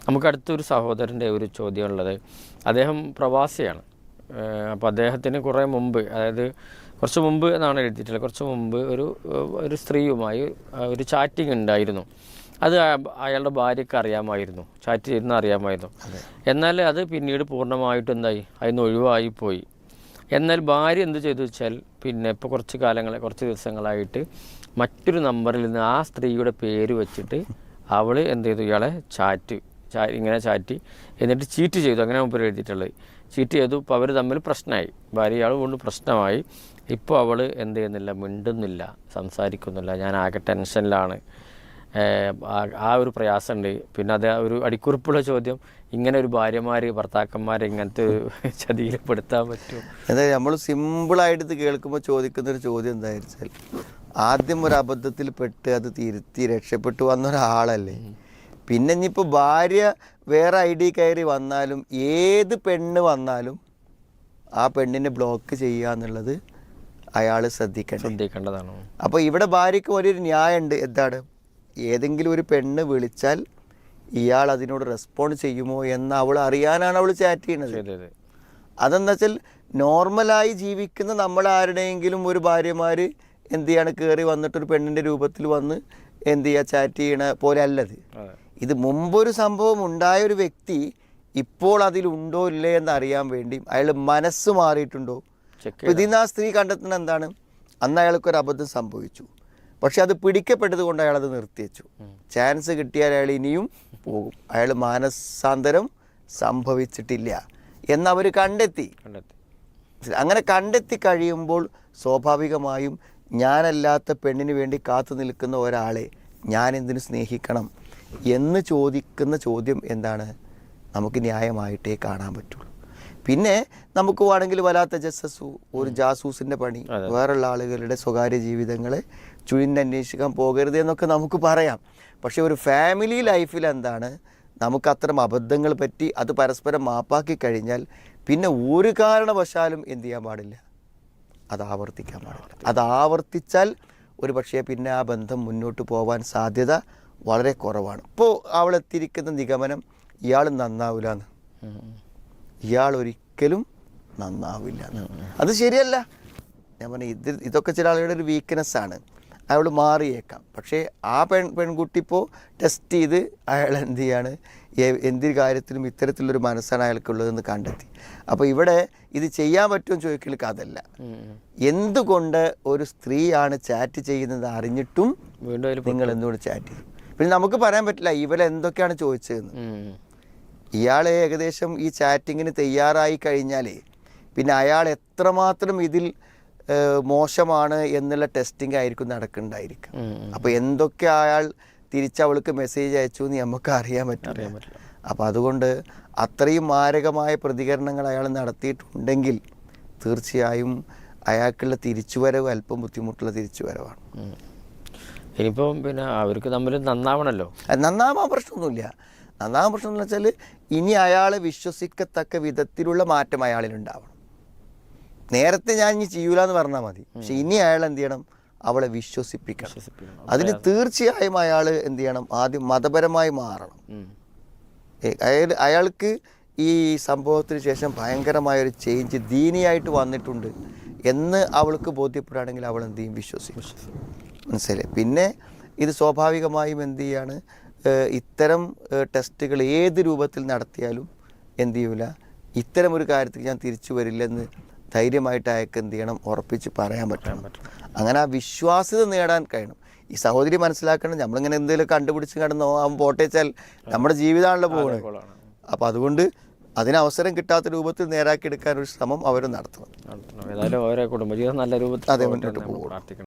നമുക്ക് അടുത്തൊരു സഹോദരൻ്റെ ഒരു ചോദ്യമുള്ളത്, അദ്ദേഹം പ്രവാസിയാണ്. അപ്പോൾ അദ്ദേഹത്തിന് കുറേ മുമ്പ്, അതായത് കുറച്ച് മുമ്പ് എന്നാണ് എഴുതിയിട്ടുള്ളത്, കുറച്ച് മുമ്പ് ഒരു സ്ത്രീയുമായി ഒരു ചാറ്റിംഗ് ഉണ്ടായിരുന്നു. അത് അയാളുടെ ഭാര്യയ്ക്ക് അറിയാമായിരുന്നു, ചാറ്റ് ചെയ്യുന്ന അറിയാമായിരുന്നു. എന്നാൽ അത് പിന്നീട് പൂർണ്ണമായിട്ടും എന്തായി, അതിന് ഒഴിവായി പോയി. എന്നാൽ ഭാര്യ എന്ത് ചെയ്തു വെച്ചാൽ, പിന്നെ ഇപ്പോൾ കുറച്ച് ദിവസങ്ങളായിട്ട് മറ്റൊരു നമ്പറിൽ നിന്ന് ആ സ്ത്രീയുടെ പേര് വെച്ചിട്ട് അവൾ എന്ത് ചെയ്തു, ഇയാളെ ഇങ്ങനെ ചാറ്റി എന്നിട്ട് ചീറ്റ് ചെയ്തു. അങ്ങനെ മുമ്പ് എഴുതിയിട്ടുള്ളത്, ചീറ്റ് ചെയ്തു. ഇപ്പോൾ അവർ തമ്മിൽ പ്രശ്നമായി, ഭാര്യ ഇയാൾ കൊണ്ട് പ്രശ്നമായി. ഇപ്പോൾ അവൾ എന്ത് ചെയ്യുന്നില്ല, മിണ്ടുന്നില്ല, സംസാരിക്കുന്നില്ല. ഞാൻ ആകെ ടെൻഷനിലാണ്, ആ ഒരു പ്രയാസമുണ്ട്. പിന്നെ അത് ഒരു അടിക്കുറിപ്പുള്ള ചോദ്യം, ഇങ്ങനെ ഒരു ഭർത്താക്കന്മാരെ ഇങ്ങനത്തെ ചതിയിൽ പെടുത്താൻ പറ്റുമോ? എന്തായാലും നമ്മൾ സിമ്പിളായിട്ട് ഇത് കേൾക്കുമ്പോൾ ചോദിക്കുന്നൊരു ചോദ്യം എന്താണെന്ന് വെച്ചാൽ, ആദ്യം ഒരു അബദ്ധത്തിൽ പെട്ട് അത് തിരുത്തി രക്ഷപ്പെട്ടു വന്നൊരാളല്ലേ. പിന്നെ ഇനിയിപ്പോൾ ഭാര്യ വേറെ ID കയറി വന്നാലും ഏത് പെണ്ണ് വന്നാലും ആ പെണ്ണിനെ ബ്ലോക്ക് ചെയ്യുക എന്നുള്ളത് അയാൾ ശ്രദ്ധിക്കേണ്ടതാണ്. അപ്പോൾ ഇവിടെ ഭാര്യയ്ക്ക് വലിയൊരു ന്യായമുണ്ട്. എന്താണ്, ഏതെങ്കിലും ഒരു പെണ്ണ് വിളിച്ചാൽ ഇയാൾ അതിനോട് റെസ്പോണ്ട് ചെയ്യുമോ എന്ന് അവൾ അറിയാനാണ് അവൾ ചാറ്റ് ചെയ്യുന്നത്. അതെന്താ വെച്ചാൽ, നോർമലായി ജീവിക്കുന്ന നമ്മളാരുടെയെങ്കിലും ഒരു ഭാര്യമാർ എന്ത് ചെയ്യാണ്, കയറി വന്നിട്ടൊരു പെണ്ണിൻ്റെ രൂപത്തിൽ വന്ന് എന്ത് ചെയ്യുക, ചാറ്റ് ചെയ്യണ പോലെ അല്ലത്. ഇത് മുമ്പൊരു സംഭവം ഉണ്ടായൊരു വ്യക്തി ഇപ്പോൾ അതിലുണ്ടോ ഇല്ലേ എന്നറിയാൻ വേണ്ടി അയാൾ മനസ്സ് മാറിയിട്ടുണ്ടോ. ഇതിന്ന് ആ സ്ത്രീ കണ്ടെത്തുന്നത് എന്താണ്, അന്ന് അയാൾക്കൊരു അബദ്ധം സംഭവിച്ചു, പക്ഷെ അത് പിടിക്കപ്പെട്ടത് കൊണ്ട് അയാളത് നിർത്തിവെച്ചു. ചാൻസ് കിട്ടിയാൽ അയാൾ ഇനിയും പോകും. അയാൾ മാനസാന്തരം സംഭവിച്ചിട്ടില്ല എന്നവർ കണ്ടെത്തി. അങ്ങനെ കണ്ടെത്തി കഴിയുമ്പോൾ സ്വാഭാവികമായും ഞാനല്ലാത്ത പെണ്ണിന് വേണ്ടി കാത്തു നിൽക്കുന്ന ഒരാളെ ഞാൻ എന്തിനു സ്നേഹിക്കണം എന്ന് ചോദിക്കുന്ന ചോദ്യം എന്താണ്, നമുക്ക് ന്യായമായിട്ടേ കാണാൻ പറ്റുള്ളൂ. പിന്നെ നമുക്ക് വേണമെങ്കിൽ വലാത്ത ജസ്സസു, ഒരു ജാസൂസിൻ്റെ പണി, വേറുള്ള ആളുകളുടെ സ്വകാര്യ ജീവിതങ്ങളെ ചുഴിഞ്ഞന്വേഷിക്കാൻ പോകരുത് എന്നൊക്കെ നമുക്ക് പറയാം. പക്ഷേ ഒരു ഫാമിലി ലൈഫിൽ എന്താണ്, നമുക്ക് അത്തരം അബദ്ധങ്ങൾ പറ്റി അത് പരസ്പരം മാപ്പാക്കി കഴിഞ്ഞാൽ പിന്നെ ഒരു കാരണവശാലും എന്ത് ചെയ്യാൻ പാടില്ല, അത് ആവർത്തിക്കാൻ പാടില്ല. അത് ആവർത്തിച്ചാൽ ഒരു പക്ഷേ പിന്നെ ആ ബന്ധം മുന്നോട്ട് പോകാൻ സാധ്യത വളരെ കുറവാണ്. ഇപ്പോൾ അവളെത്തിയിരിക്കുന്ന നിഗമനം, ഇയാൾ നന്നാവില്ല എന്ന്, ഇയാൾ ഒരിക്കലും നന്നാവില്ല. അത് ശരിയല്ല. ഞാൻ പറഞ്ഞു, ഇതൊക്കെ ചില ആളുകളുടെ ഒരു വീക്ക്നെസ്സാണ്. അയാൾ മാറിയേക്കാം, പക്ഷേ ആ പെൺകുട്ടി ഇപ്പോൾ ടെസ്റ്റ് ചെയ്ത് അയാൾ എന്ത് ചെയ്യാണ്, എന്തൊരു കാര്യത്തിലും ഇത്തരത്തിലുള്ളൊരു മനസ്സാണ് അയാൾക്കുള്ളതെന്ന് കണ്ടെത്തി. അപ്പോൾ ഇവിടെ ഇത് ചെയ്യാൻ പറ്റുമെന്ന് ചോദിക്കലേക്ക് അതല്ല, എന്തുകൊണ്ട് ഒരു സ്ത്രീയാണ് ചാറ്റ് ചെയ്യുന്നത് അറിഞ്ഞിട്ടും നിങ്ങൾ എന്തുകൊണ്ട് ചാറ്റ് ചെയ്തു. പിന്നെ നമുക്ക് പറയാൻ പറ്റില്ല ഇവരെന്തൊക്കെയാണ് ചോദിച്ചതെന്ന്. ഇയാൾ ഏകദേശം ഈ ചാറ്റിങ്ങിന് തയ്യാറായി കഴിഞ്ഞാലേ പിന്നെ അയാൾ എത്രമാത്രം ഇതിൽ മോശമാണ് എന്നുള്ള ടെസ്റ്റിംഗ് ആയിരിക്കും നടക്കുന്നുണ്ടായിരിക്കും. അപ്പോൾ എന്തൊക്കെ അയാൾ തിരിച്ചവൾക്ക് മെസ്സേജ് അയച്ചു എന്ന് നമുക്ക് അറിയാൻ പറ്റില്ല. അപ്പോൾ അതുകൊണ്ട് അത്രയും മാരകമായ പ്രതികരണങ്ങൾ അയാൾ നടത്തിയിട്ടുണ്ടെങ്കിൽ തീർച്ചയായും അയാൾക്കുള്ള തിരിച്ചുവരവ് അല്പം ബുദ്ധിമുട്ടുള്ള തിരിച്ചുവരവാണ്. ഇനിയിപ്പം പിന്നെ അവർക്ക് തമ്മിൽ നന്നാവണമല്ലോ. നന്നാവാൻ പ്രശ്നമൊന്നുമില്ല. നന്നാവാൻ പ്രശ്നം എന്ന് വെച്ചാൽ ഇനി അയാളെ വിശ്വസിക്കത്തക്ക വിധത്തിലുള്ള മാറ്റം അയാളിലുണ്ടാവണം. നേരത്തെ ഞാൻ ഇനി ചെയ്യൂല എന്ന് പറഞ്ഞാൽ മതി, പക്ഷെ ഇനി അയാൾ എന്ത് ചെയ്യണം, അവളെ വിശ്വസിപ്പിക്കണം. അതിന് തീർച്ചയായും അയാൾ എന്ത് ചെയ്യണം, ആദ്യം മതപരമായി മാറണം. അയാൾക്ക് ഈ സംഭവത്തിന് ശേഷം ഭയങ്കരമായൊരു ചേഞ്ച് ദീനിയായിട്ട് വന്നിട്ടുണ്ട് എന്ന് അവൾക്ക് ബോധ്യപ്പെടുകയാണെങ്കിൽ അവൾ എന്ത് ചെയ്യും, വിശ്വസിക്കും. മനസ്സിലായി. പിന്നെ ഇത് സ്വാഭാവികമായും എന്ത് ചെയ്യാണ്, ഇത്തരം ടെസ്റ്റുകൾ ഏത് രൂപത്തിൽ നടത്തിയാലും എന്ത് ചെയ്യൂല, ഇത്തരം ഒരു കാര്യത്തിൽ ഞാൻ തിരിച്ചു വരില്ലെന്ന് ധൈര്യമായിട്ട് അയാൾക്ക് എന്ത് ചെയ്യണം, ഉറപ്പിച്ച് പറയാൻ പറ്റണം. അങ്ങനെ ആ വിശ്വാസ്യത നേടാൻ കഴിയണം. ഈ സഹോദരി മനസ്സിലാക്കണം, നമ്മളിങ്ങനെ എന്തെങ്കിലും കണ്ടുപിടിച്ച് കടന്നോ അവൻ പോട്ടേച്ചാൽ നമ്മുടെ ജീവിതമാണല്ലോ പോകുന്നത്. അപ്പോൾ അതുകൊണ്ട് അതിനവസരം കിട്ടാത്ത രൂപത്തിൽ നേരാക്കിയെടുക്കാനൊരു ശ്രമം അവർ നടത്തണം. ഏതായാലും അവരെ കുടുംബജീവിതം നല്ല രൂപത്തിൽ അതേ മുന്നോട്ട് പോകും.